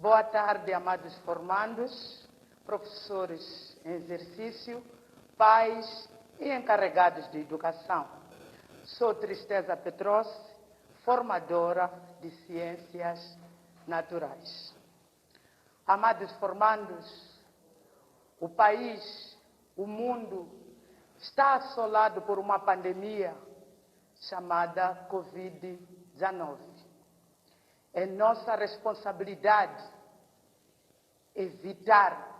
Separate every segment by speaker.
Speaker 1: Boa tarde, amados formandos, professores em exercício, pais e encarregados de educação. Sou Tristeza Petros, formadora de Ciências Naturais. Amados formandos, o país, o mundo, está assolado por uma pandemia chamada Covid-19. É nossa responsabilidade evitar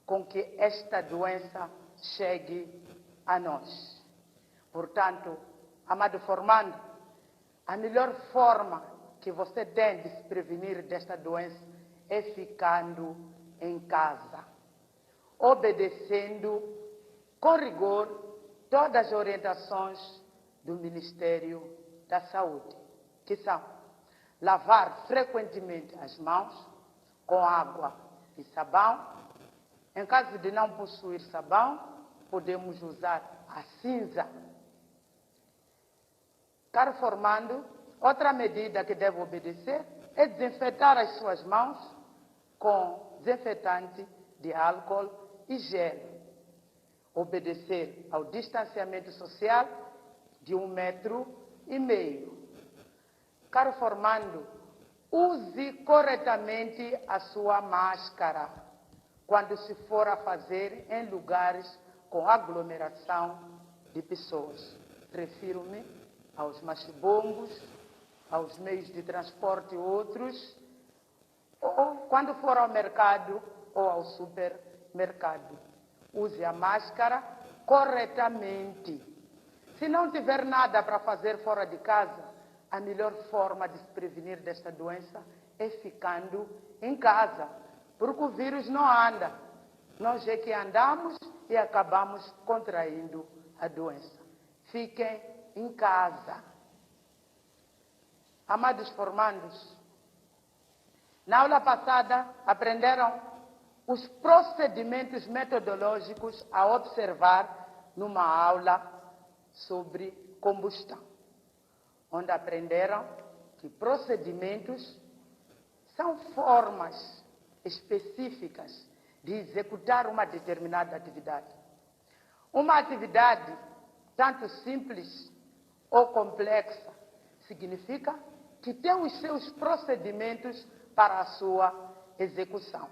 Speaker 1: com que esta doença chegue a nós. Portanto, amado formando, a melhor forma que você tem de se prevenir desta doença é ficando em casa, obedecendo com rigor todas as orientações do Ministério da Saúde, que são lavar frequentemente as mãos com água e sabão. Em caso de não possuir sabão, podemos usar a cinza. Caro formando, outra medida que deve obedecer é desinfetar as suas mãos com desinfetante de álcool e gel. Obedecer ao distanciamento social de 1,5 metro. Caro formando, use corretamente a sua máscara quando se for a fazer em lugares com aglomeração de pessoas. Refiro-me aos machibombos, aos meios de transporte e outros, ou quando for ao mercado ou ao supermercado. Use a máscara corretamente. Se não tiver nada para fazer fora de casa, a melhor forma de se prevenir desta doença é ficando em casa, porque o vírus não anda. Nós é que andamos e acabamos contraindo a doença. Fiquem em casa. Amados formandos, na aula passada aprenderam os procedimentos metodológicos a observar numa aula sobre combustão, onde aprenderam que procedimentos são formas específicas de executar uma determinada atividade. Uma atividade, tanto simples ou complexa, significa que tem os seus procedimentos para a sua execução.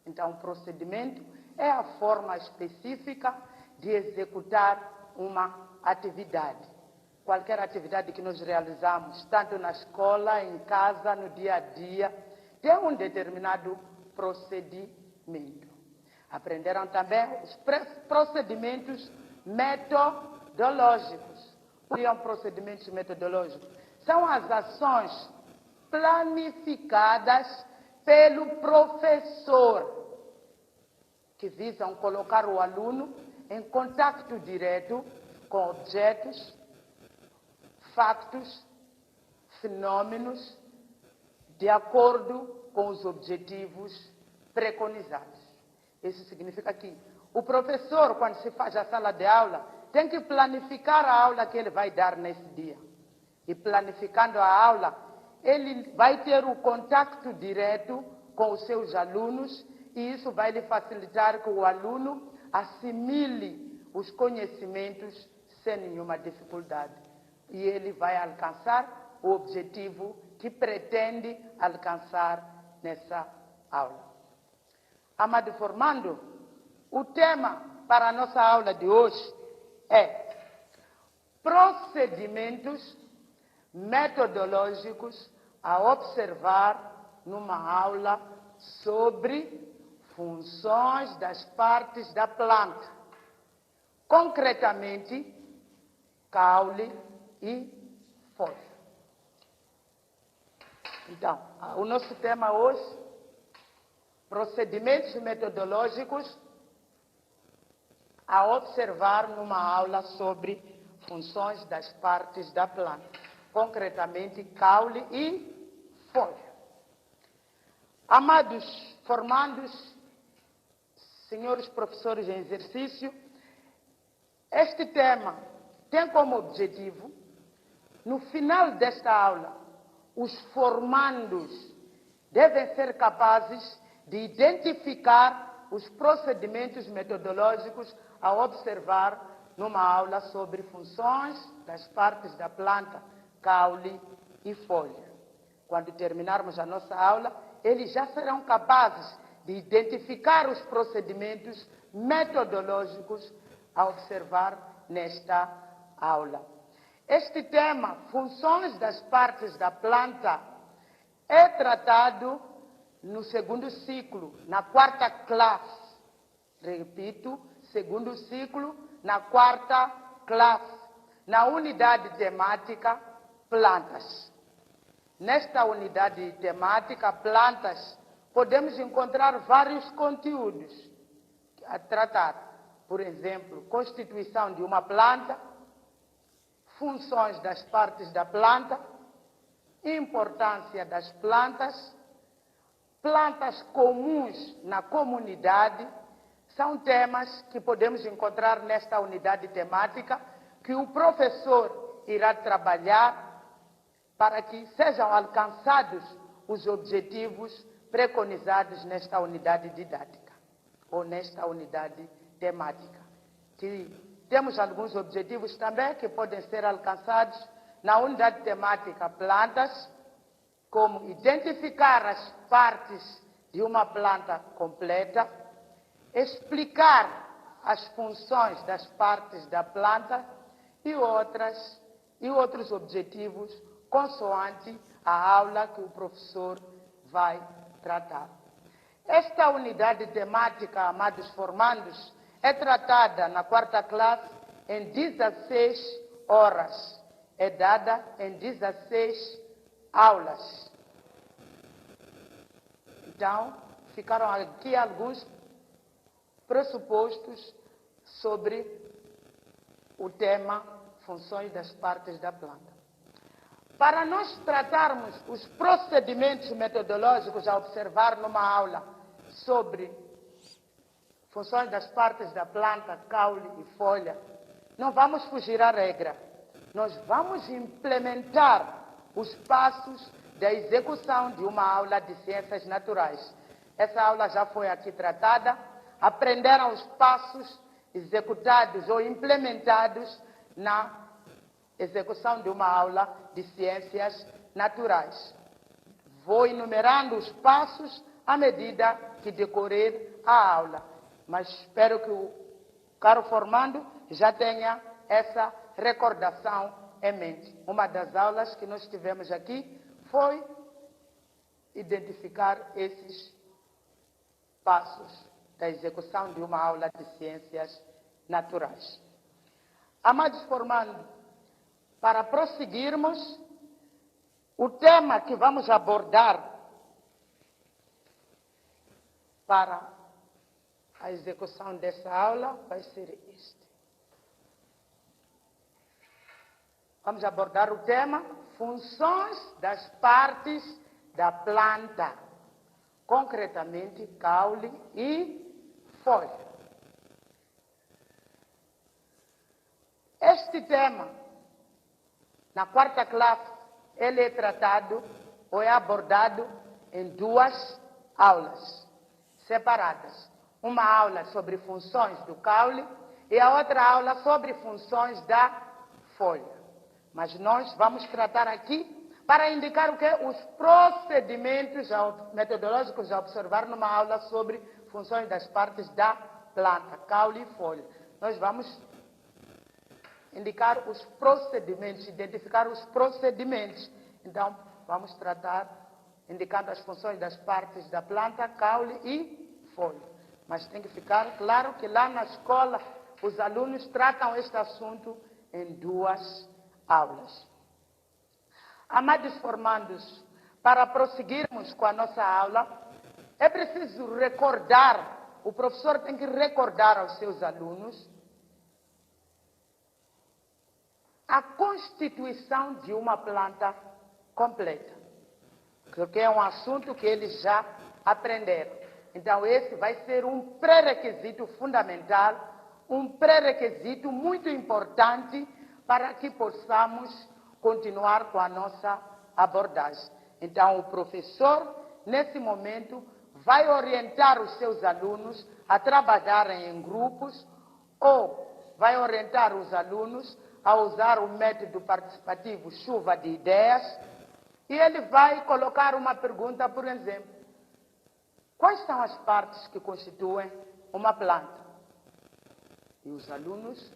Speaker 1: Então, o procedimento é a forma específica de executar uma atividade. Qualquer atividade que nós realizamos, tanto na escola, em casa, no dia a dia, tem um determinado procedimento. Aprenderam também os procedimentos metodológicos. O que são procedimentos metodológicos? São as ações planificadas pelo professor, que visam colocar o aluno em contato direto com objetos, factos, fenômenos, de acordo com os objetivos preconizados. Isso significa que o professor, quando se faz a sala de aula, tem que planificar a aula que ele vai dar nesse dia. E planificando a aula, ele vai ter o contato direto com os seus alunos e isso vai lhe facilitar que o aluno assimile os conhecimentos sem nenhuma dificuldade. E ele vai alcançar o objetivo que pretende alcançar nessa aula. Amado formando, o tema para a nossa aula de hoje é procedimentos metodológicos a observar numa aula sobre funções das partes da planta, concretamente caule e folha. Então, o nosso tema hoje, procedimentos metodológicos a observar numa aula sobre funções das partes da planta, concretamente caule e folha. Amados formandos, senhores professores em exercício, este tema tem como objetivo, no final desta aula, os formandos devem ser capazes de identificar os procedimentos metodológicos a observar numa aula sobre funções das partes da planta, caule e folha. Quando terminarmos a nossa aula, eles já serão capazes de identificar os procedimentos metodológicos a observar nesta aula. Este tema, funções das partes da planta, é tratado no segundo ciclo, na quarta classe. Repito, segundo ciclo, na quarta classe, na unidade temática plantas. Nesta unidade temática plantas, podemos encontrar vários conteúdos a tratar. Por exemplo, constituição de uma planta, funções das partes da planta, importância das plantas, plantas comuns na comunidade, são temas que podemos encontrar nesta unidade temática que o professor irá trabalhar para que sejam alcançados os objetivos preconizados nesta unidade didática ou nesta unidade temática. Temos alguns objetivos também que podem ser alcançados na unidade temática plantas, como identificar as partes de uma planta completa, explicar as funções das partes da planta e outros objetivos consoante a aula que o professor vai tratar. Esta unidade temática, amados formandos, é tratada na quarta classe em 16 horas. É dada em 16 aulas. Então, ficaram aqui alguns pressupostos sobre o tema funções das partes da planta. Para nós tratarmos os procedimentos metodológicos a observar numa aula sobre funções das partes da planta, caule e folha, não vamos fugir à regra. Nós vamos implementar os passos da execução de uma aula de ciências naturais. Essa aula já foi aqui tratada. Aprenderam os passos executados ou implementados na execução de uma aula de ciências naturais. Vou enumerando os passos à medida que decorrer a aula, mas espero que o caro formando já tenha essa recordação em mente. Uma das aulas que nós tivemos aqui foi identificar esses passos da execução de uma aula de ciências naturais. Amados formandos, para prosseguirmos, o tema que vamos abordar para a execução dessa aula vai ser este. Vamos abordar o tema funções das partes da planta, concretamente caule e folha. Este tema, na quarta classe, ele é tratado ou é abordado em duas aulas separadas. Uma aula sobre funções do caule e a outra aula sobre funções da folha. Mas nós vamos tratar aqui para indicar o que? Os procedimentos metodológicos a observar numa aula sobre funções das partes da planta, caule e folha. Nós vamos indicar os procedimentos, identificar os procedimentos. Então, vamos tratar indicando as funções das partes da planta, caule e folha. Mas tem que ficar claro que lá na escola os alunos tratam este assunto em duas aulas. Amados formandos, para prosseguirmos com a nossa aula, é preciso recordar, o professor tem que recordar aos seus alunos a constituição de uma planta completa, porque é um assunto que eles já aprenderam. Então, esse vai ser um pré-requisito fundamental, um pré-requisito muito importante para que possamos continuar com a nossa abordagem. Então, o professor nesse momento, vai orientar os seus alunos a trabalharem em grupos ou vai orientar os alunos a usar o método participativo chuva de ideias e ele vai colocar uma pergunta, por exemplo, quais são as partes que constituem uma planta? E os alunos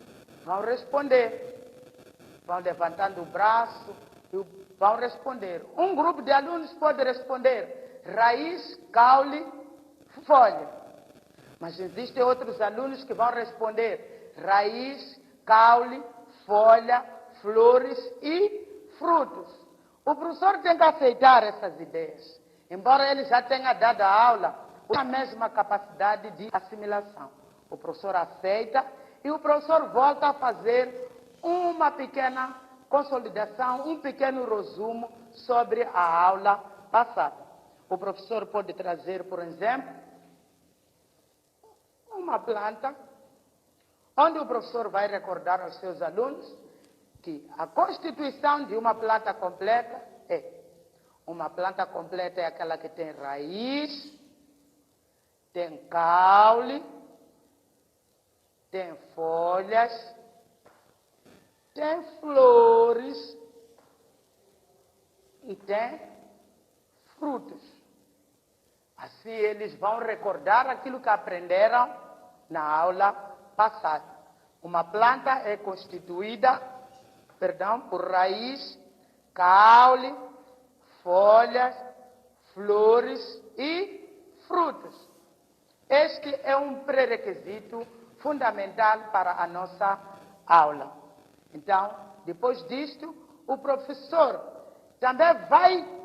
Speaker 1: vão responder, vão levantando o braço e vão responder. Um grupo de alunos pode responder raiz, caule, folha. Mas existem outros alunos que vão responder raiz, caule, folha, flores e frutos. O professor tem que aceitar essas ideias. Embora ele já tenha dado a aula, a mesma capacidade de assimilação. O professor aceita e o professor volta a fazer uma pequena consolidação, um pequeno resumo sobre a aula passada. O professor pode trazer, por exemplo, uma planta, onde o professor vai recordar aos seus alunos que a constituição de uma planta completa uma planta completa é aquela que tem raiz, tem caule, tem folhas, tem flores e tem frutos. Assim eles vão recordar aquilo que aprenderam na aula passada. Uma planta é constituída, por raiz, caule, folhas, flores e frutos. Este é um pré-requisito fundamental para a nossa aula. Então, depois disto, o professor também vai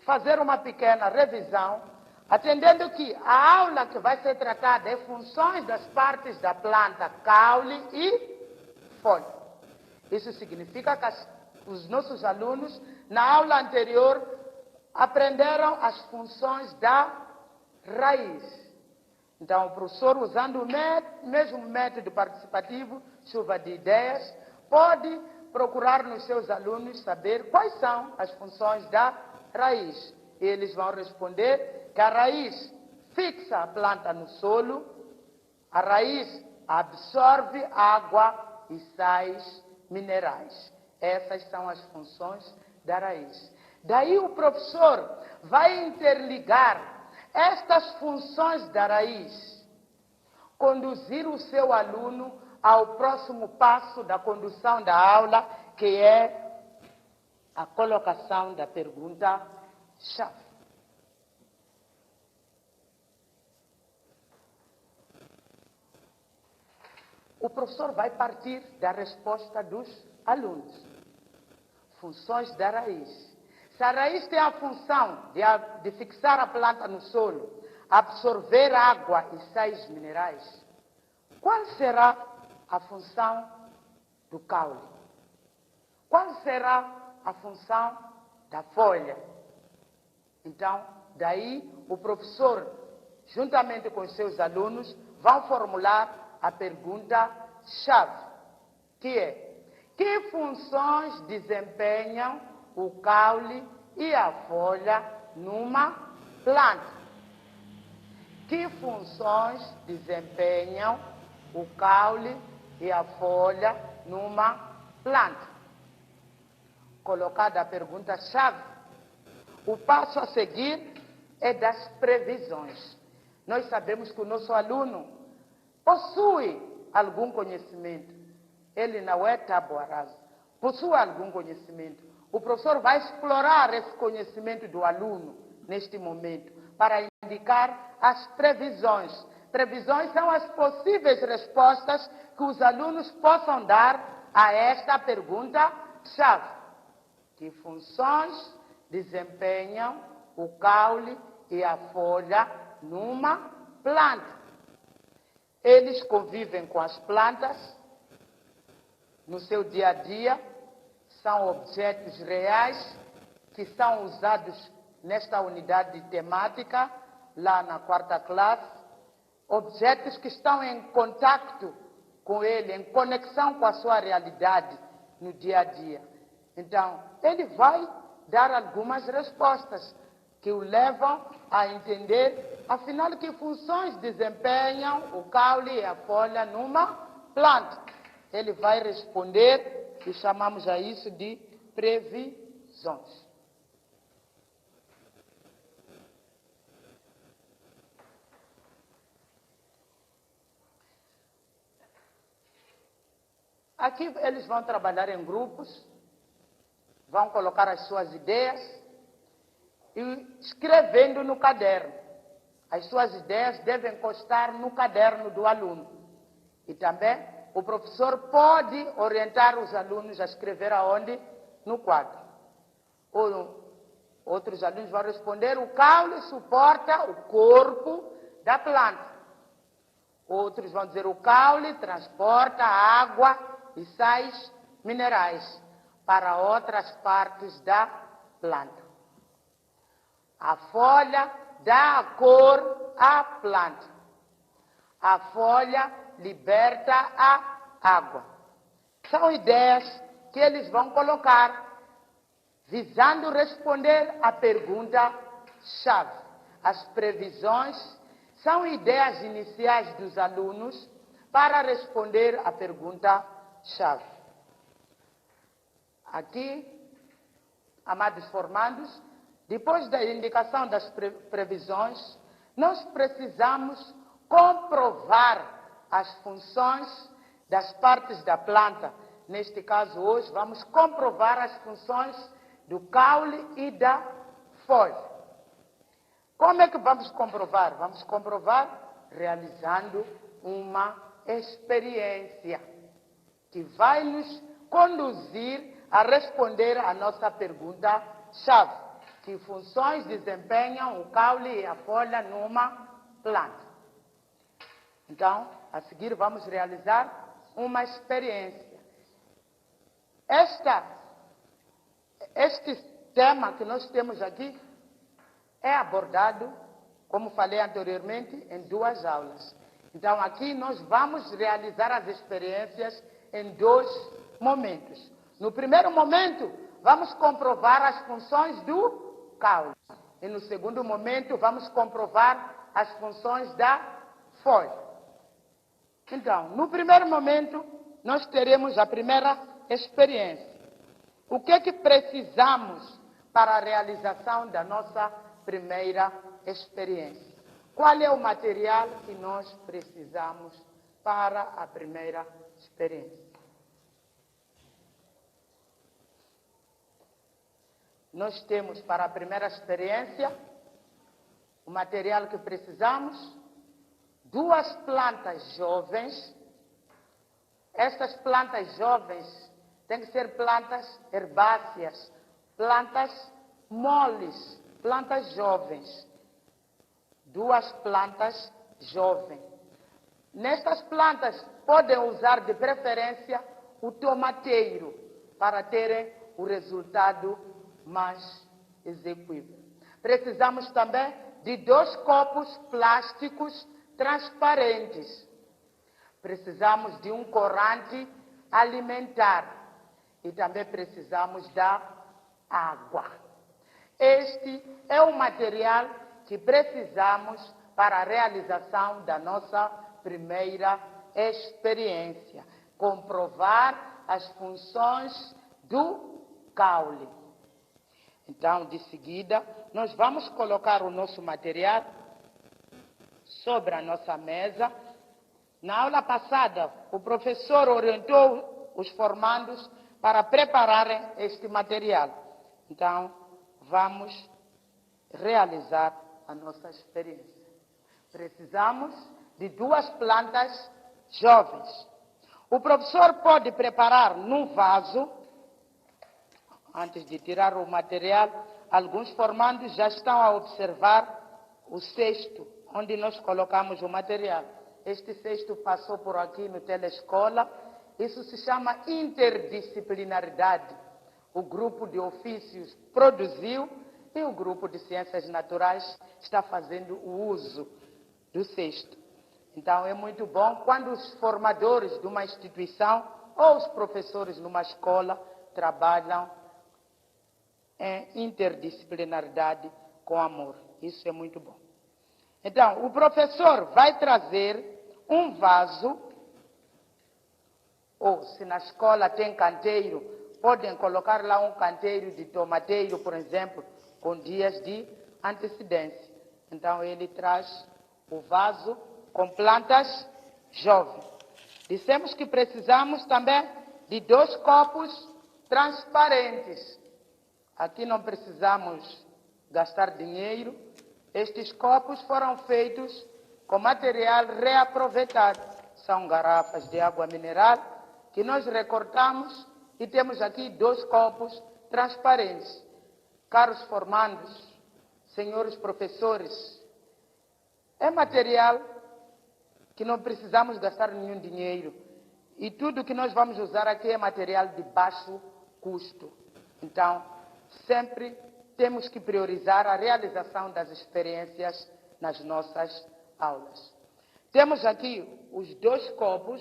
Speaker 1: fazer uma pequena revisão, atendendo que a aula que vai ser tratada é funções das partes da planta caule e folha. Isso significa que os nossos alunos, na aula anterior, aprenderam as funções da raiz. Então, o professor, usando o mesmo método participativo, chuva de ideias, pode procurar nos seus alunos saber quais são as funções da raiz. E eles vão responder que a raiz fixa a planta no solo, a raiz absorve água e sais minerais. Essas são as funções da raiz. Daí o professor vai interligar estas funções da raiz, conduzir o seu aluno ao próximo passo da condução da aula, que é a colocação da pergunta-chave. O professor vai partir da resposta dos alunos. Funções da raiz. Se a raiz tem a função de fixar a planta no solo, absorver água e sais minerais, qual será a função do caule? Qual será a função da folha? Então, daí o professor, juntamente com os seus alunos, vão formular a pergunta-chave, que é: que funções desempenham o caule e a folha numa planta? Que funções desempenham o caule e a folha numa planta? Colocada a pergunta-chave, o passo a seguir é das previsões. Nós sabemos que o nosso aluno possui algum conhecimento. Ele não é tábua rasa, possui algum conhecimento. O professor vai explorar esse conhecimento do aluno neste momento para indicar as previsões. Previsões são as possíveis respostas que os alunos possam dar a esta pergunta-chave. Que funções desempenham o caule e a folha numa planta? Eles convivem com as plantas no seu dia a dia, são objetos reais que são usados nesta unidade temática, lá na 4ª classe, objetos que estão em contato com ele, em conexão com a sua realidade no dia a dia. Então, ele vai dar algumas respostas que o levam a entender, afinal, que funções desempenham o caule e a folha numa planta. Ele vai responder, e chamamos a isso de previsões. Aqui eles vão trabalhar em grupos, vão colocar as suas ideias e escrevendo no caderno. As suas ideias devem constar no caderno do aluno. E também o professor pode orientar os alunos a escrever aonde? No quadro. Outros alunos vão responder: o caule suporta o corpo da planta. Outros vão dizer: o caule transporta água e sais minerais para outras partes da planta. A folha dá a cor à planta. A folha liberta a água. São ideias que eles vão colocar visando responder à pergunta-chave. As previsões são ideias iniciais dos alunos para responder à pergunta-chave. Aqui, amados formandos, depois da indicação das previsões, nós precisamos comprovar as funções das partes da planta. Neste caso, hoje, vamos comprovar as funções do caule e da folha. Como é que vamos comprovar? Vamos comprovar realizando uma experiência que vai nos conduzir a responder à nossa pergunta-chave. Que funções desempenham o caule e a folha numa planta? Então, a seguir vamos realizar uma experiência. Este tema que nós temos aqui é abordado, como falei anteriormente, em 2 aulas. Então, aqui nós vamos realizar as experiências em 2 momentos. No primeiro momento, vamos comprovar as funções do caule. E no segundo momento, vamos comprovar as funções da folha. Então, no primeiro momento, nós teremos a primeira experiência. O que é que precisamos para a realização da nossa primeira experiência? Qual é o material que nós precisamos para a primeira experiência? Nós temos para a primeira experiência o material que precisamos: 2 plantas jovens. Estas plantas jovens têm que ser plantas herbáceas, plantas moles, plantas jovens. 2 plantas jovens. Nestas plantas podem usar de preferência o tomateiro para terem o resultado mais execuível. Precisamos também de 2 copos plásticos transparentes. Precisamos de um corante alimentar e também precisamos da água. Este é o material que precisamos para a realização da nossa primeira experiência. Comprovar as funções do caule. Então, de seguida, nós vamos colocar o nosso material sobre a nossa mesa. Na aula passada, o professor orientou os formandos para prepararem este material. Então, vamos realizar a nossa experiência. Precisamos de 2 plantas jovens. O professor pode preparar num vaso. Antes de tirar o material, alguns formandos já estão a observar o cesto onde nós colocamos o material. Este cesto passou por aqui no telescola. Isso se chama interdisciplinaridade. O grupo de ofícios produziu e o grupo de ciências naturais está fazendo o uso do cesto. Então, é muito bom quando os formadores de uma instituição ou os professores numa escola trabalham em interdisciplinaridade com com amor. Isso é muito bom. Então, o professor vai trazer um vaso, ou se na escola tem canteiro, podem colocar lá um canteiro de tomateiro, por exemplo, com dias de antecedência. Então, ele traz o vaso com plantas jovens. Dissemos que precisamos também de 2 copos transparentes. Aqui não precisamos gastar dinheiro. Estes copos foram feitos com material reaproveitado. São garrafas de água mineral que nós recortamos e temos aqui 2 copos transparentes. Caros formandos, senhores professores, é material que não precisamos gastar nenhum dinheiro. E tudo que nós vamos usar aqui é material de baixo custo. Então, sempre temos que priorizar a realização das experiências nas nossas aulas. Temos aqui os 2 copos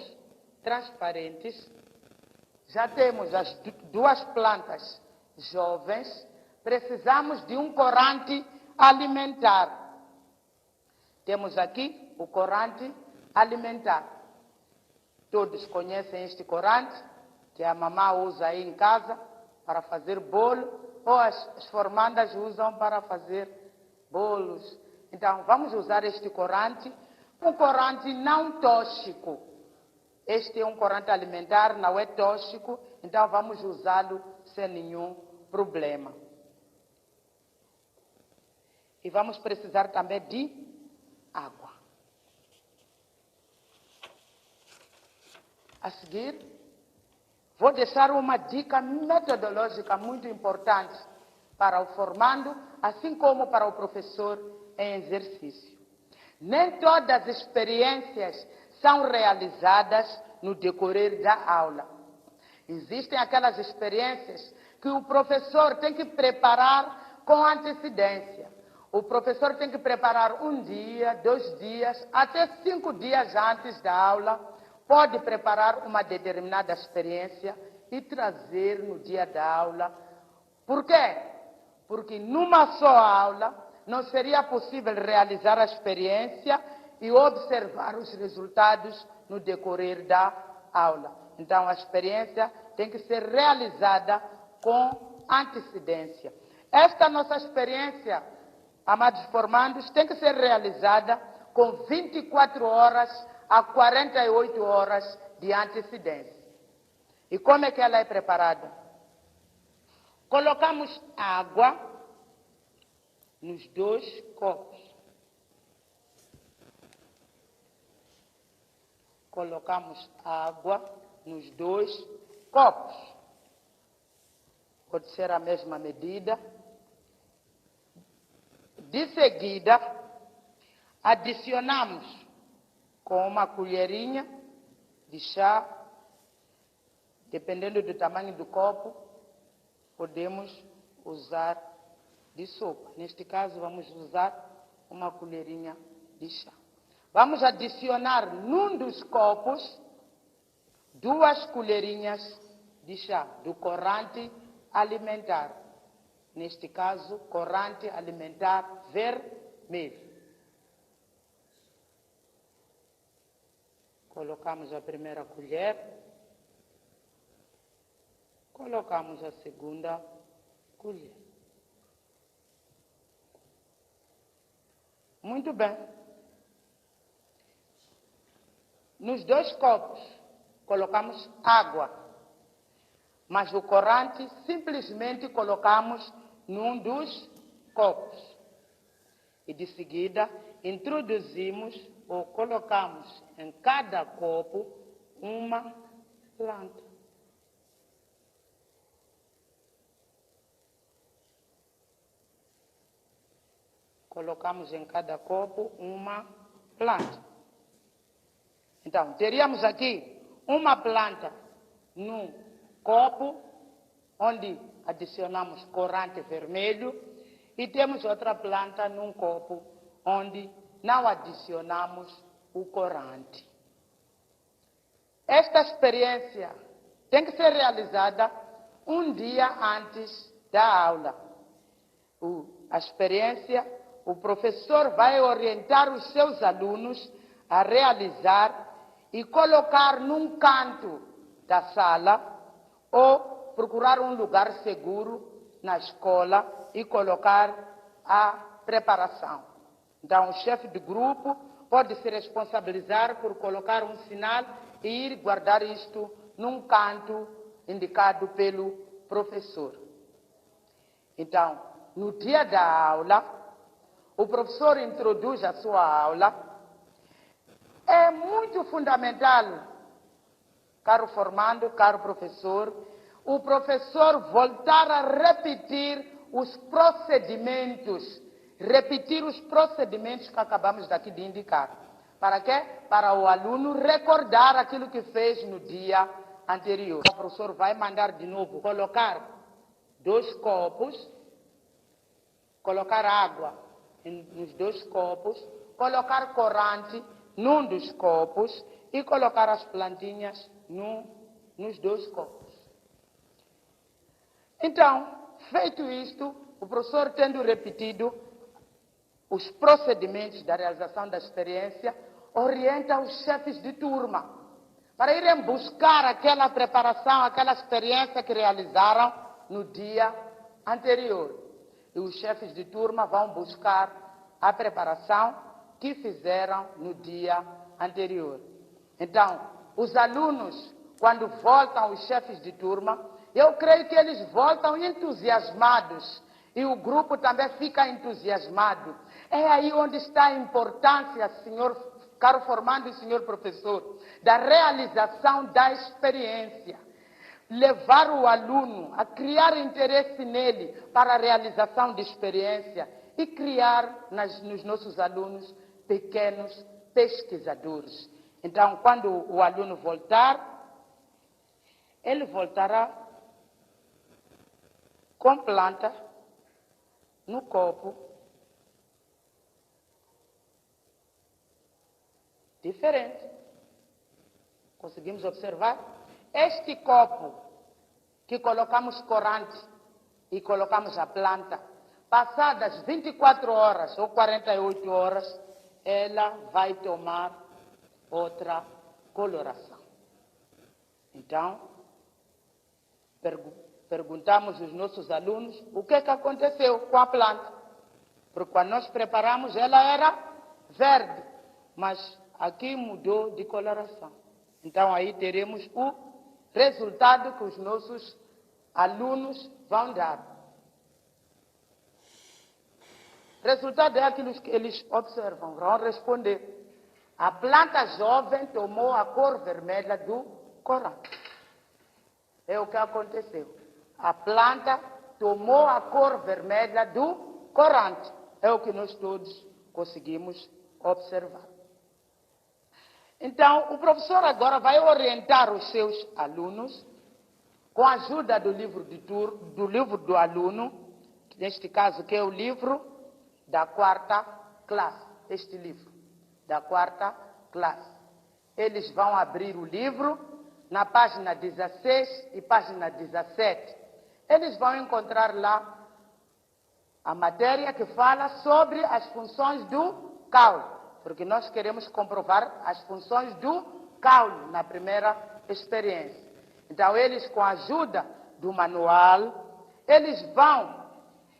Speaker 1: transparentes. Já temos as 2 plantas jovens. Precisamos de um corante alimentar. Temos aqui o corante alimentar. Todos conhecem este corante, que a mamã usa aí em casa para fazer bolo, ou as formandas usam para fazer bolos. Então, vamos usar este corante, um corante não tóxico. Este é um corante alimentar, não é tóxico, então vamos usá-lo sem nenhum problema. E vamos precisar também de água. A seguir, vou deixar uma dica metodológica muito importante para o formando, assim como para o professor em exercício. Nem todas as experiências são realizadas no decorrer da aula. Existem aquelas experiências que o professor tem que preparar com antecedência. O professor tem que preparar 1 dia, 2 dias, até 5 dias antes da aula. Pode preparar uma determinada experiência e trazer no dia da aula. Por quê? Porque numa só aula não seria possível realizar a experiência e observar os resultados no decorrer da aula. Então, a experiência tem que ser realizada com antecedência. Esta nossa experiência, amados formandos, tem que ser realizada com 24 horas a 48 horas de antecedência. E como é que ela é preparada? Colocamos água nos 2 copos. Colocamos água nos 2 copos. Pode ser a mesma medida. De seguida, adicionamos com uma colherinha de chá, dependendo do tamanho do copo, podemos usar de sopa. Neste caso, vamos usar uma colherinha de chá. Vamos adicionar num dos copos 2 colherinhas de chá do corante alimentar. Neste caso, corante alimentar vermelho. Colocamos a primeira colher, colocamos a segunda colher. Muito bem. Nos 2 copos, colocamos água, mas o corante simplesmente colocamos num dos copos. E de seguida, introduzimos ou colocamos em cada copo uma planta. Colocamos em cada copo uma planta. Então, teríamos aqui uma planta num copo, onde adicionamos corante vermelho, e temos outra planta num copo, onde não adicionamos o corante. Esta experiência tem que ser realizada 1 dia antes da aula. a experiência, o professor vai orientar os seus alunos a realizar e colocar num canto da sala ou procurar um lugar seguro na escola e colocar a preparação. Então, o chefe de grupo pode se responsabilizar por colocar um sinal e ir guardar isto num canto indicado pelo professor. Então, no dia da aula, o professor introduz a sua aula. É muito fundamental, caro formando, caro professor, o professor voltar a repetir os procedimentos que acabamos daqui de indicar. Para quê? Para o aluno recordar aquilo que fez no dia anterior. O professor vai mandar de novo colocar 2 copos, colocar água nos 2 copos, colocar corante num dos copos e colocar as plantinhas nos 2 copos. Então, feito isto, o professor tendo repetido os procedimentos da realização da experiência, orienta os chefes de turma para irem buscar aquela preparação, aquela experiência que realizaram no dia anterior. E os chefes de turma vão buscar a preparação que fizeram no dia anterior. Então, os alunos, quando voltam, os chefes de turma, eu creio que eles voltam entusiasmados e o grupo também fica entusiasmado. É aí onde está a importância, senhor caro formando e senhor professor, da realização da experiência. Levar o aluno a criar interesse nele para a realização de experiência e criar nos nossos alunos pequenos pesquisadores. Então, quando o aluno voltar, ele voltará com planta no copo diferente. Conseguimos observar? Este copo que colocamos corante e colocamos a planta, passadas 24 horas ou 48 horas, ela vai tomar outra coloração. Então, perguntamos aos nossos alunos o que aconteceu com a planta. Porque quando nós preparamos, ela era verde, mas aqui mudou de coloração. Então, aí teremos o resultado que os nossos alunos vão dar. Resultado é aquilo que eles observam, vão responder. A planta jovem tomou a cor vermelha do corante. É o que aconteceu. A planta tomou a cor vermelha do corante. É o que nós todos conseguimos observar. Então, o professor agora vai orientar os seus alunos com a ajuda do livro do aluno, neste caso que é o livro da 4ª classe, este livro da 4ª classe. Eles vão abrir o livro na página 16 e página 17. Eles vão encontrar lá a matéria que fala sobre as funções do caule, porque nós queremos comprovar as funções do caule na primeira experiência. Então, eles, com a ajuda do manual, eles vão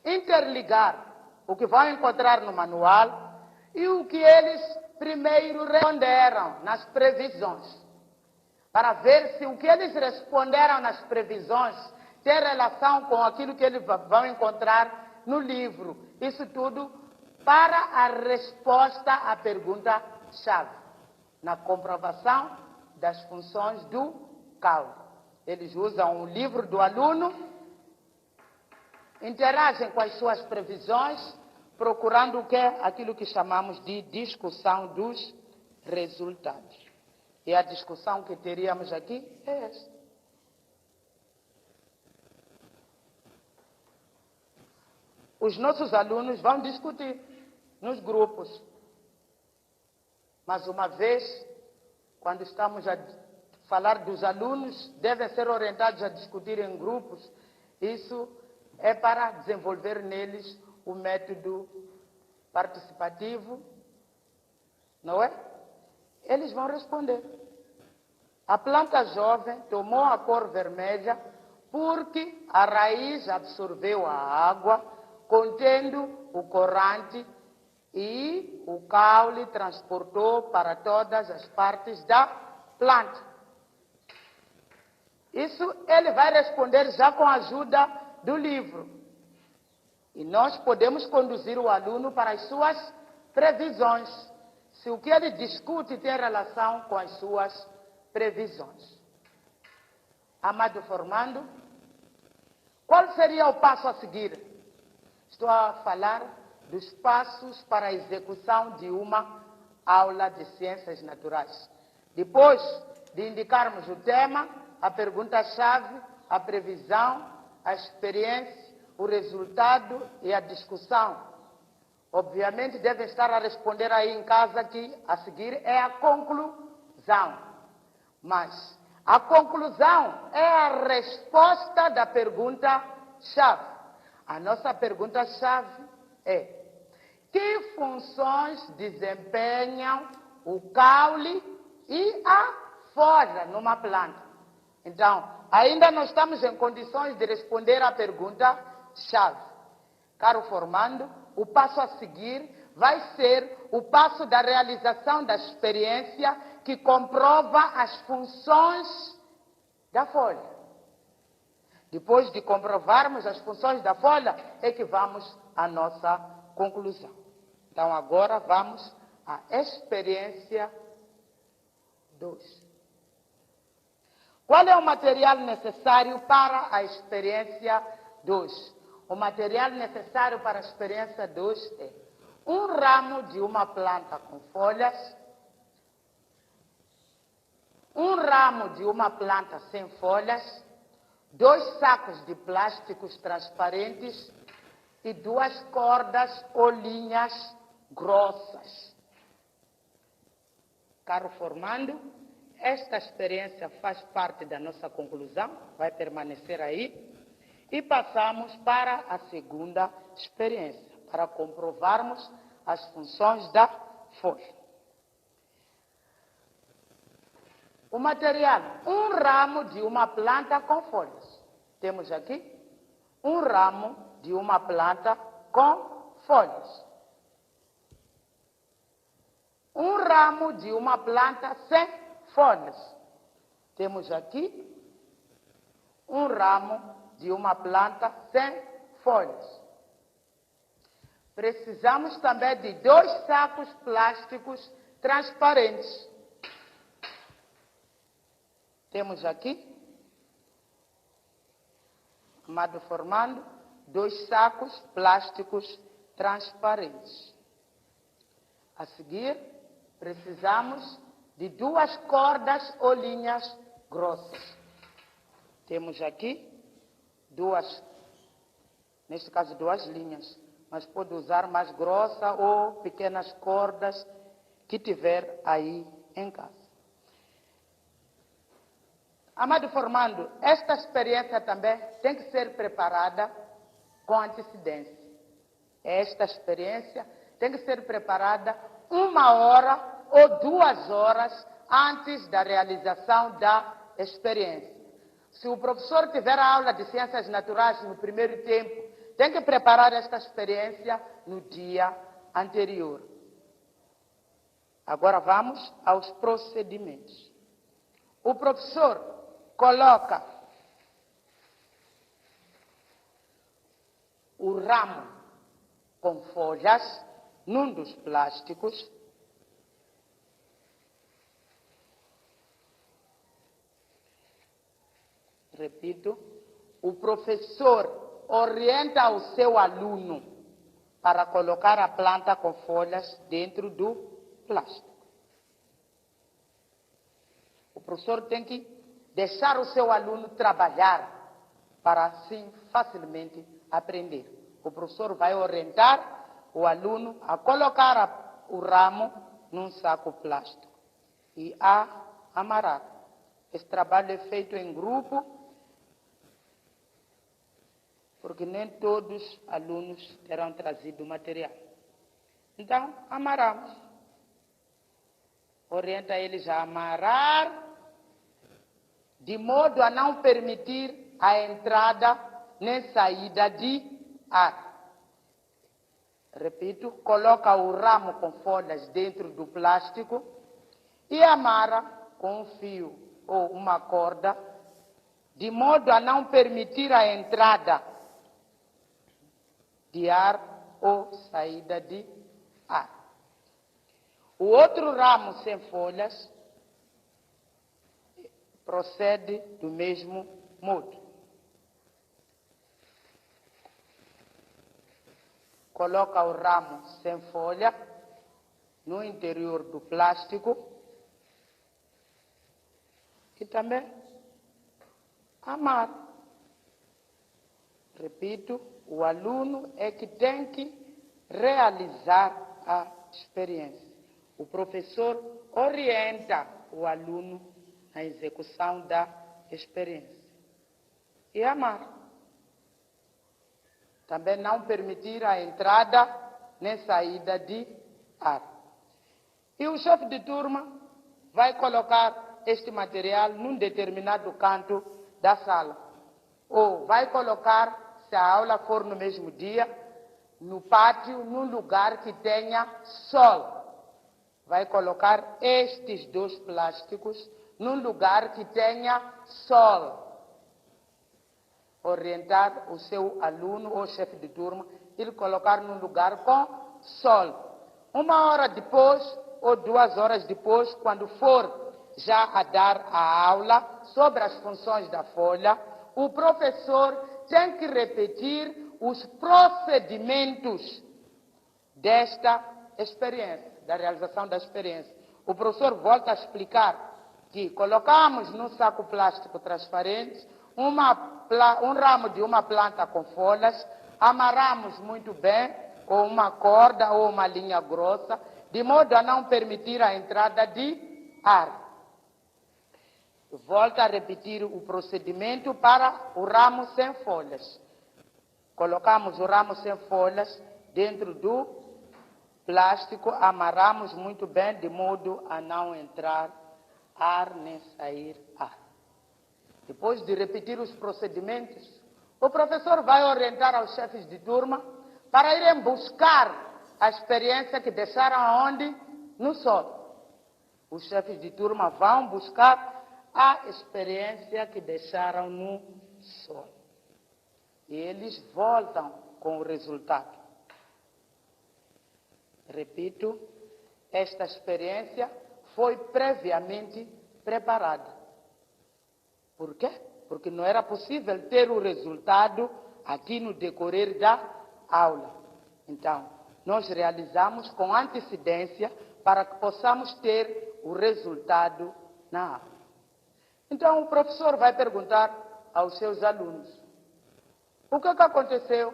Speaker 1: interligar o que vão encontrar no manual e o que eles primeiro responderam nas previsões, para ver se o que eles responderam nas previsões tem relação com aquilo que eles vão encontrar no livro. Isso tudo para a resposta à pergunta-chave, na comprovação das funções do caule. Eles usam o livro do aluno, interagem com as suas previsões, procurando o que é aquilo que chamamos de discussão dos resultados. E a discussão que teríamos aqui é esta. Os nossos alunos vão discutir nos grupos. Mas uma vez, quando estamos a falar dos alunos, devem ser orientados a discutir em grupos. Isso é para desenvolver neles o método participativo, não é? Eles vão responder. A planta jovem tomou a cor vermelha porque a raiz absorveu a água contendo o corante e o caule transportou para todas as partes da planta. Isso ele vai responder já com a ajuda do livro. E nós podemos conduzir o aluno para as suas previsões, se o que ele discute tem relação com as suas previsões. Amado formando, qual seria o passo a seguir? Estou a falar dos passos para a execução de uma aula de ciências naturais. Depois de indicarmos o tema, a pergunta-chave, a previsão, a experiência, o resultado e a discussão. Obviamente, devem estar a responder aí em casa que a seguir é a conclusão. Mas a conclusão é a resposta da pergunta-chave. A nossa pergunta-chave é: que funções desempenham o caule e a folha numa planta? Então, ainda não estamos em condições de responder à pergunta-chave. Caro formando, o passo a seguir vai ser o passo da realização da experiência que comprova as funções da folha. Depois de comprovarmos as funções da folha, é que vamos à nossa conclusão. Então, agora vamos à experiência 2. Qual é o material necessário para a experiência 2? O material necessário para a experiência 2 é um ramo de uma planta com folhas, um ramo de uma planta sem folhas, 2 sacos de plásticos transparentes e 2 cordas ou linhas grossas. Caro formando, esta experiência faz parte da nossa conclusão, vai permanecer aí. E passamos para a segunda experiência, para comprovarmos as funções da folha. O material, um ramo de uma planta com folhas. Temos aqui um ramo de uma planta com folhas. Um ramo de uma planta sem folhas. Temos aqui um ramo de uma planta sem folhas. Precisamos também de 2 sacos plásticos transparentes. Temos aqui, amado formando, 2 sacos plásticos transparentes. A seguir, precisamos de 2 cordas ou linhas grossas. Temos aqui neste caso 2 linhas, mas pode usar mais grossa ou pequenas cordas que tiver aí em casa. Amado formando, esta experiência também tem que ser preparada com antecedência. Esta experiência tem que ser preparada 1 hora ou 2 horas antes da realização da experiência. Se o professor tiver a aula de ciências naturais no primeiro tempo, tem que preparar esta experiência no dia anterior. Agora vamos aos procedimentos. O professor coloca o ramo com folhas num dos plásticos. Repito, o professor orienta o seu aluno para colocar a planta com folhas dentro do plástico. O professor tem que deixar o seu aluno trabalhar para assim facilmente aprender. O professor vai orientar o aluno a colocar o ramo num saco plástico e a amarrar. Esse trabalho é feito em grupo porque nem todos os alunos terão trazido material. Então, amarramos. Orienta eles a amarrar, de modo a não permitir a entrada nem saída de ar. Repito, coloca o ramo com folhas dentro do plástico e amarra com um fio ou uma corda, de modo a não permitir a entrada de ar ou saída de ar. O outro ramo sem folhas procede do mesmo modo. Coloca o ramo sem folha no interior do plástico e também amarra. Repito, o aluno é que tem que realizar a experiência. O professor orienta o aluno na execução da experiência. E amarra. Também não permitir a entrada nem saída de ar. E o chefe de turma vai colocar este material num determinado canto da sala. Ou vai colocar, se a aula for no mesmo dia, no pátio, num lugar que tenha sol. Vai colocar estes dois plásticos num lugar que tenha sol. Orientar o seu aluno ou chefe de turma, ele colocar num lugar com sol. 1 hora depois ou 2 horas depois, quando for já a dar a aula sobre as funções da folha, o professor tem que repetir os procedimentos desta experiência, da realização da experiência. O professor volta a explicar que colocamos num saco plástico transparente um ramo de uma planta com folhas, amarramos muito bem com uma corda ou uma linha grossa, de modo a não permitir a entrada de ar. Volta a repetir o procedimento para o ramo sem folhas. Colocamos o ramo sem folhas dentro do plástico, amarramos muito bem, de modo a não entrar ar nem sair ar. Depois de repetir os procedimentos, o professor vai orientar aos chefes de turma para irem buscar a experiência que deixaram onde? No sol. Os chefes de turma vão buscar a experiência que deixaram no sol. E eles voltam com o resultado. Repito, esta experiência foi previamente preparada. Por quê? Porque não era possível ter o resultado aqui no decorrer da aula. Então, nós realizamos com antecedência para que possamos ter o resultado na aula. Então, o professor vai perguntar aos seus alunos: o que aconteceu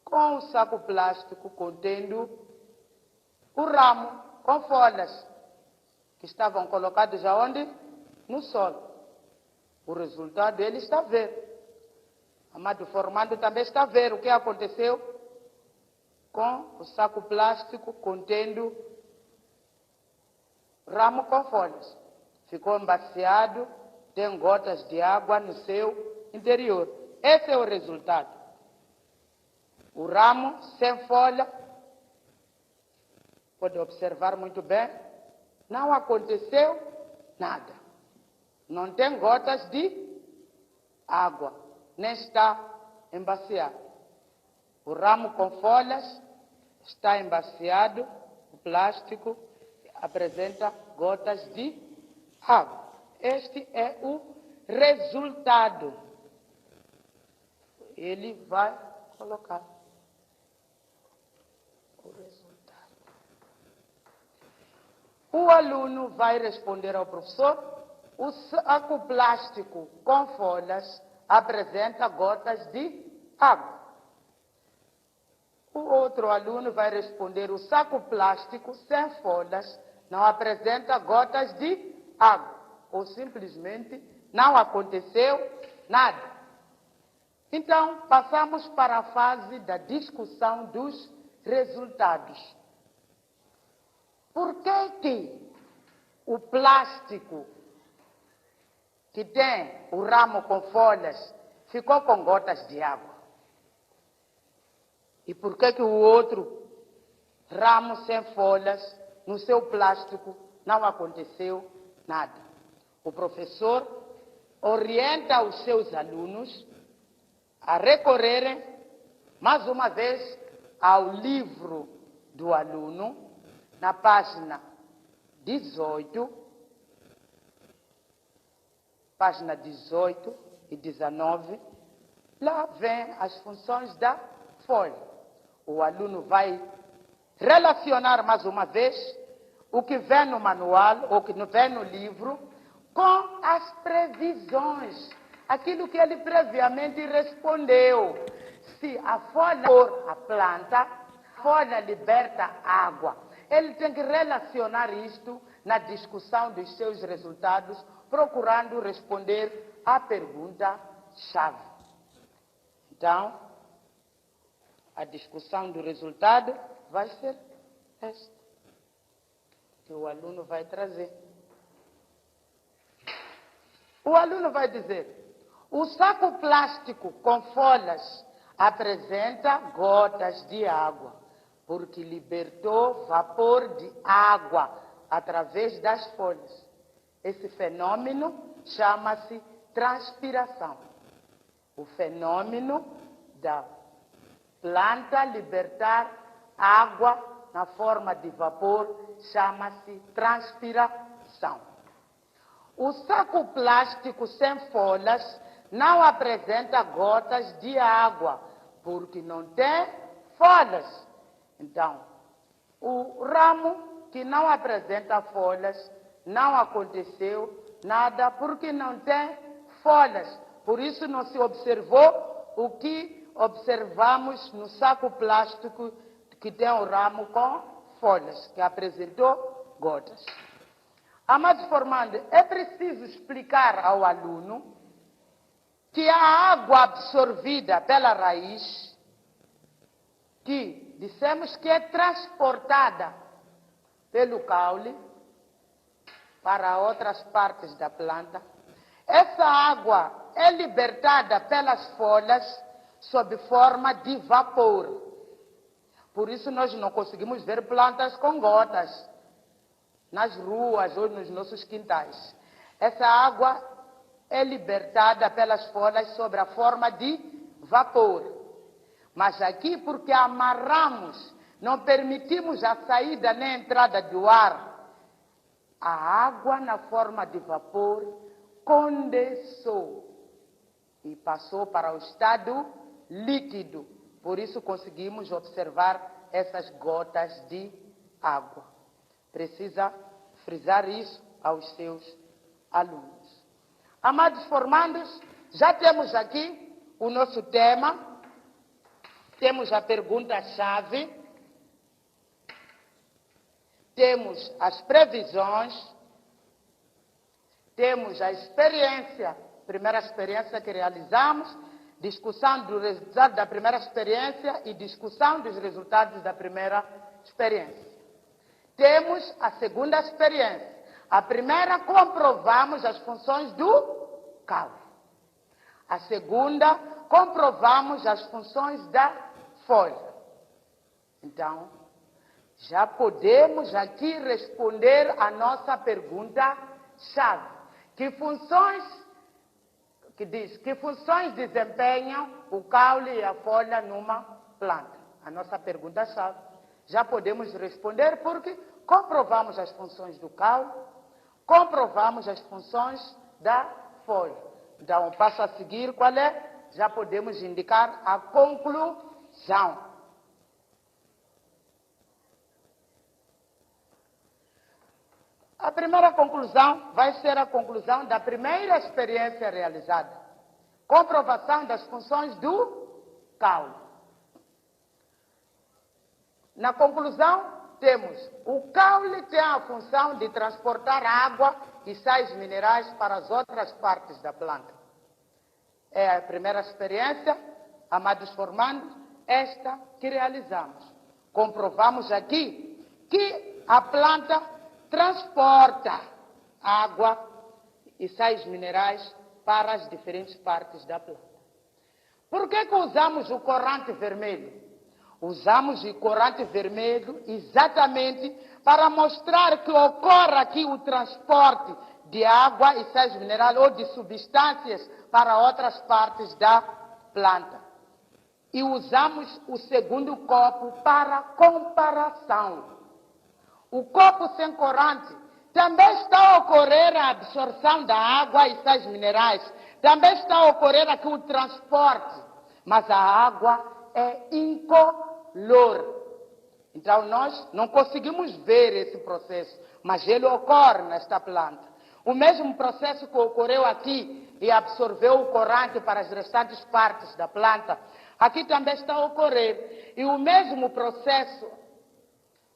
Speaker 1: com o saco plástico contendo o ramo com folhas que estavam colocados aonde? No sol. O resultado ele está a ver. Amado formando também está a ver o que aconteceu com o saco plástico contendo ramo com folhas. Ficou embaciado, tem gotas de água no seu interior. Esse é o resultado. O ramo sem folha, pode observar muito bem, não aconteceu nada. Não tem gotas de água, nem está embaciado. O ramo com folhas está embaciado, o plástico apresenta gotas de água. Este é o resultado. Ele vai colocar o resultado. O aluno vai responder ao professor: o saco plástico com folhas apresenta gotas de água. O outro aluno vai responder: o saco plástico sem folhas não apresenta gotas de água. Ou simplesmente não aconteceu nada. Então, passamos para a fase da discussão dos resultados. Por que o plástico que tem o ramo com folhas ficou com gotas de água? E por que o outro ramo sem folhas, no seu plástico, não aconteceu nada? O professor orienta os seus alunos a recorrerem, mais uma vez, ao livro do aluno, na página 18 e 19, lá vem as funções da folha. O aluno vai relacionar mais uma vez o que vem no manual, ou que vem no livro, com as previsões, aquilo que ele previamente respondeu. Se a folha for a planta, a folha liberta água. Ele tem que relacionar isto na discussão dos seus resultados, procurando responder à pergunta-chave. Então, a discussão do resultado vai ser esta, que o aluno vai trazer. O aluno vai dizer: o saco plástico com folhas apresenta gotas de água, porque libertou vapor de água através das folhas. Esse fenômeno chama-se transpiração. O fenômeno da planta libertar água na forma de vapor chama-se transpiração. O saco plástico sem folhas não apresenta gotas de água, porque não tem folhas. Então, o ramo que não apresenta folhas, não aconteceu nada, porque não tem folhas. Por isso não se observou o que observamos no saco plástico que tem o ramo com folhas, que apresentou gotas. Amados formandos, é preciso explicar ao aluno que a água absorvida pela raiz, que dissemos que é transportada pelo caule para outras partes da planta, essa água é libertada pelas folhas sob forma de vapor. Por isso nós não conseguimos ver plantas com gotas nas ruas ou nos nossos quintais. Essa água é libertada pelas folhas sob a forma de vapor. Mas aqui, porque amarramos, não permitimos a saída nem a entrada do ar, a água na forma de vapor condensou e passou para o estado líquido. Por isso conseguimos observar essas gotas de água. Precisa frisar isso aos seus alunos. Amados formandos, já temos aqui o nosso tema, temos a pergunta-chave, temos as previsões, temos a experiência, primeira experiência que realizamos, discussão do resultado da primeira experiência e discussão dos resultados da primeira experiência. Temos a segunda experiência. A primeira, comprovamos as funções do caule. A segunda, comprovamos as funções da folha. Então, já podemos aqui responder a nossa pergunta-chave. Que funções desempenham o caule e a folha numa planta? A nossa pergunta-chave. Já podemos responder porque comprovamos as funções do caule, comprovamos as funções da folha. Então, o passo a seguir, qual é? Já podemos indicar a conclusão. A primeira conclusão vai ser a conclusão da primeira experiência realizada. Comprovação das funções do caule. Na conclusão, temos o caule tem a função de transportar água e sais minerais para as outras partes da planta. É a primeira experiência, amados formandos, esta que realizamos. Comprovamos aqui que a planta transporta água e sais minerais para as diferentes partes da planta. Por que usamos o corante vermelho? Usamos o corante vermelho exatamente para mostrar que ocorre aqui o transporte de água e sais minerais ou de substâncias para outras partes da planta. E usamos o segundo copo para comparação. O copo sem corante também está a ocorrer a absorção da água e sais minerais. Também está a ocorrer aqui o transporte. Mas a água é incolor. Então nós não conseguimos ver esse processo, mas ele ocorre nesta planta. O mesmo processo que ocorreu aqui e absorveu o corante para as restantes partes da planta, aqui também está a ocorrer. E o mesmo processo,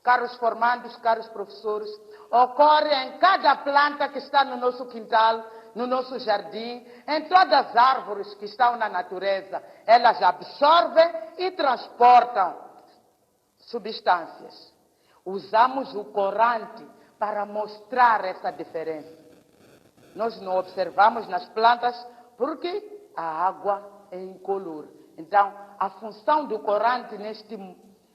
Speaker 1: caros formandos, caros professores, ocorre em cada planta que está no nosso quintal, no nosso jardim, em todas as árvores que estão na natureza. Elas absorvem e transportam substâncias. Usamos o corante para mostrar essa diferença. Nós não observamos nas plantas porque a água é incolor. Então, a função do corante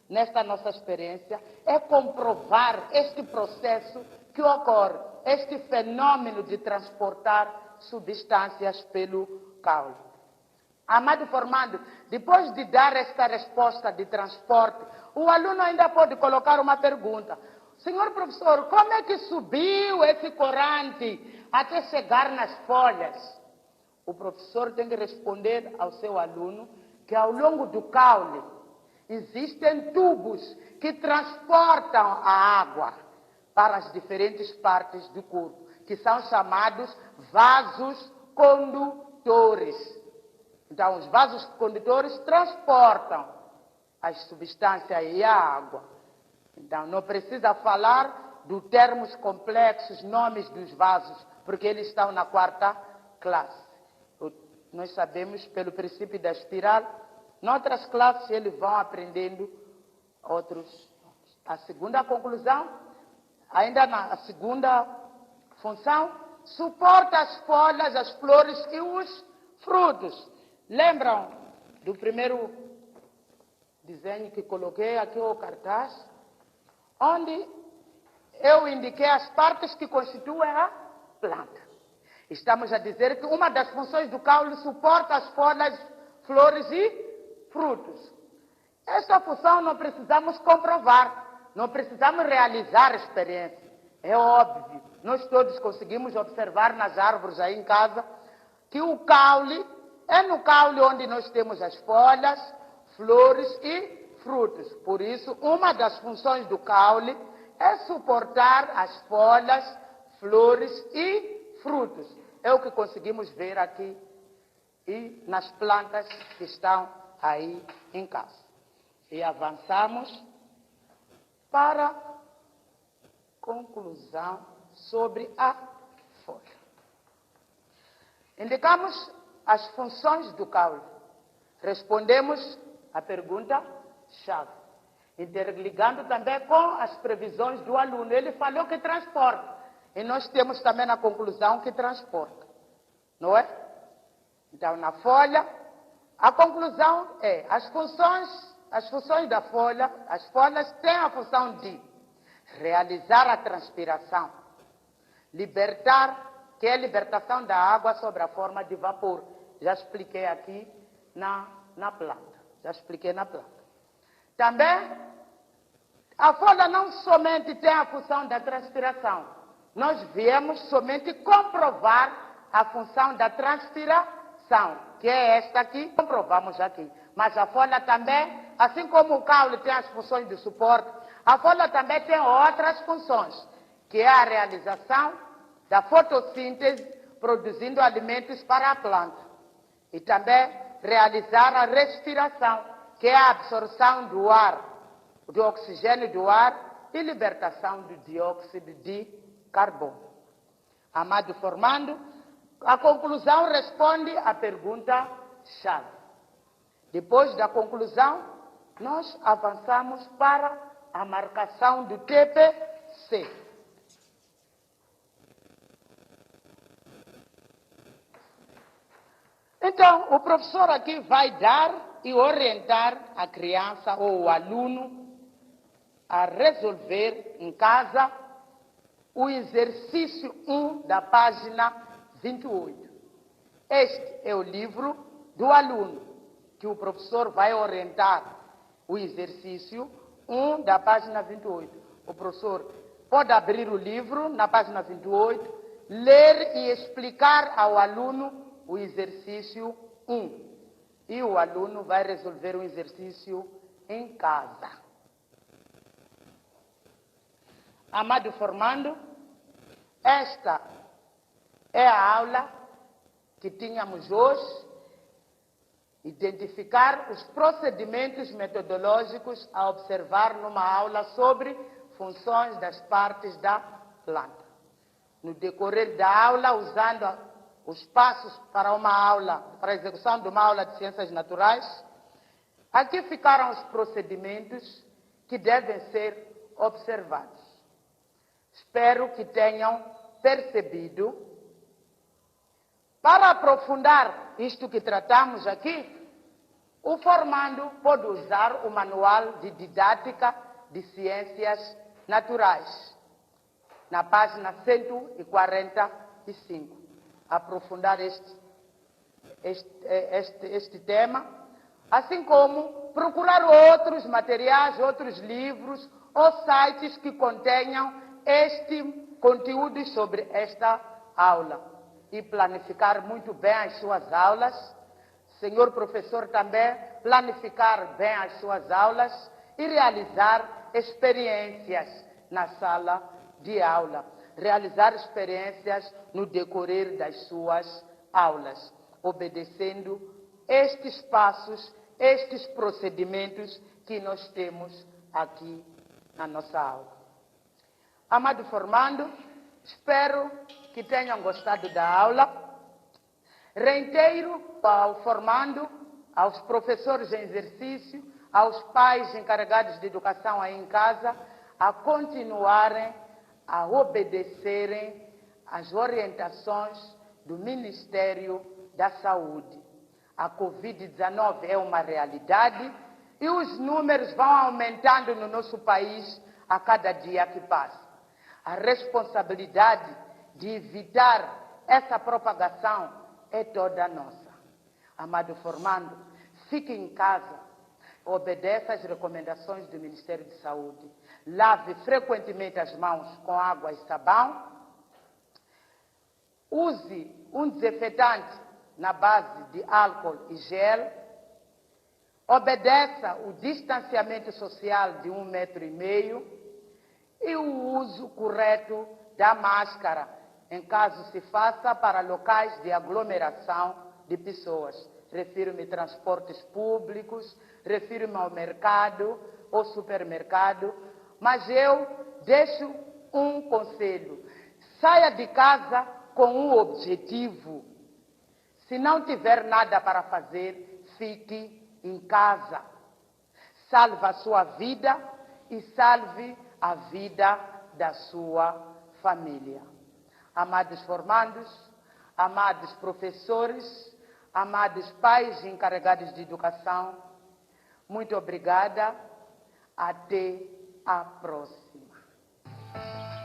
Speaker 1: nesta nossa experiência é comprovar este processo que ocorre, este fenômeno de transportar substâncias pelo caule. Amado formando, depois de dar esta resposta de transporte, o aluno ainda pode colocar uma pergunta. Senhor professor, como é que subiu esse corante até chegar nas folhas? O professor tem que responder ao seu aluno que ao longo do caule existem tubos que transportam a água para as diferentes partes do corpo, que são chamados vasos condutores. Então, os vasos condutores transportam as substâncias e a água. Então, não precisa falar dos termos complexos, nomes dos vasos, porque eles estão na 4ª classe. Nós sabemos pelo princípio da espiral. Noutras classes eles vão aprendendo outros nomes. A segunda conclusão, ainda na segunda função, suporta as folhas, as flores e os frutos. Lembram do primeiro desenho que coloquei aqui o cartaz? Onde eu indiquei as partes que constituem a planta. Estamos a dizer que uma das funções do caule suporta as folhas, flores e frutos. Esta função não precisamos comprovar, não precisamos realizar experiência. É óbvio, nós todos conseguimos observar nas árvores aí em casa que o caule é no caule onde nós temos as folhas, flores e frutos. Por isso, uma das funções do caule é suportar as folhas, flores e frutos. É o que conseguimos ver aqui e nas plantas que estão aí em casa. E avançamos para conclusão sobre a folha. Indicamos as funções do caule. Respondemos a pergunta-chave, interligando também com as previsões do aluno. Ele falou que transporta, e nós temos também na conclusão que transporta, não é? Então, na folha, a conclusão é as funções da folha. As folhas têm a função de realizar a transpiração, libertar, que é a libertação da água sob a forma de vapor. Já expliquei aqui na planta. Já expliquei na planta. Também, a folha não somente tem a função da transpiração. Nós viemos somente comprovar a função da transpiração, que é esta aqui, comprovamos aqui. Mas a folha também, assim como o caule tem as funções de suporte, a folha também tem outras funções, que é a realização da fotossíntese, produzindo alimentos para a planta. E também realizar a respiração, que é a absorção do ar, do oxigênio do ar e libertação do dióxido de carbono. Amado formando, A conclusão responde à pergunta-chave. Depois da conclusão, nós avançamos para a marcação do TPC. Então, o professor aqui vai dar e orientar a criança ou o aluno a resolver em casa o exercício 1 da página 28. Este é o livro do aluno, que o professor vai orientar o exercício 1 da página 28. O professor pode abrir o livro na página 28, ler e explicar ao aluno o exercício 1. E o aluno vai resolver o exercício em casa. Amado formando, esta é a aula que tínhamos hoje, identificar os procedimentos metodológicos a observar numa aula sobre funções das partes da planta. No decorrer da aula, usando os passos para uma aula, para a execução de uma aula de ciências naturais, aqui ficaram os procedimentos que devem ser observados. Espero que tenham percebido. Para aprofundar isto que tratamos aqui, o formando pode usar o Manual de Didática de Ciências Naturais, na página 145. Aprofundar este tema, assim como procurar outros materiais, outros livros ou sites que contenham este conteúdo sobre esta aula. E planificar muito bem as suas aulas. Senhor professor, também planificar bem as suas aulas e realizar experiências na sala de aula. Realizar experiências no decorrer das suas aulas, obedecendo estes passos, estes procedimentos que nós temos aqui na nossa aula. Amado formando, espero que tenham gostado da aula. Reitero ao formando, aos professores em exercício, aos pais encarregados de educação aí em casa, a continuarem a obedecerem às orientações do Ministério da Saúde. A Covid-19 é uma realidade e os números vão aumentando no nosso país a cada dia que passa. A responsabilidade de evitar essa propagação é toda nossa. Amado formando, fique em casa, obedeça às recomendações do Ministério de Saúde, lave frequentemente as mãos com água e sabão, use um desinfetante na base de álcool e gel, obedeça o distanciamento social de 1,5 metro e o uso correto da máscara, em caso se faça para locais de aglomeração de pessoas. Refiro-me a transportes públicos, refiro-me ao mercado ou supermercado, mas eu deixo um conselho. Saia de casa com um objetivo. Se não tiver nada para fazer, fique em casa. Salve a sua vida e salve a vida da sua família. Amados formandos, amados professores, amados pais encarregados de educação, muito obrigada. Até a próxima.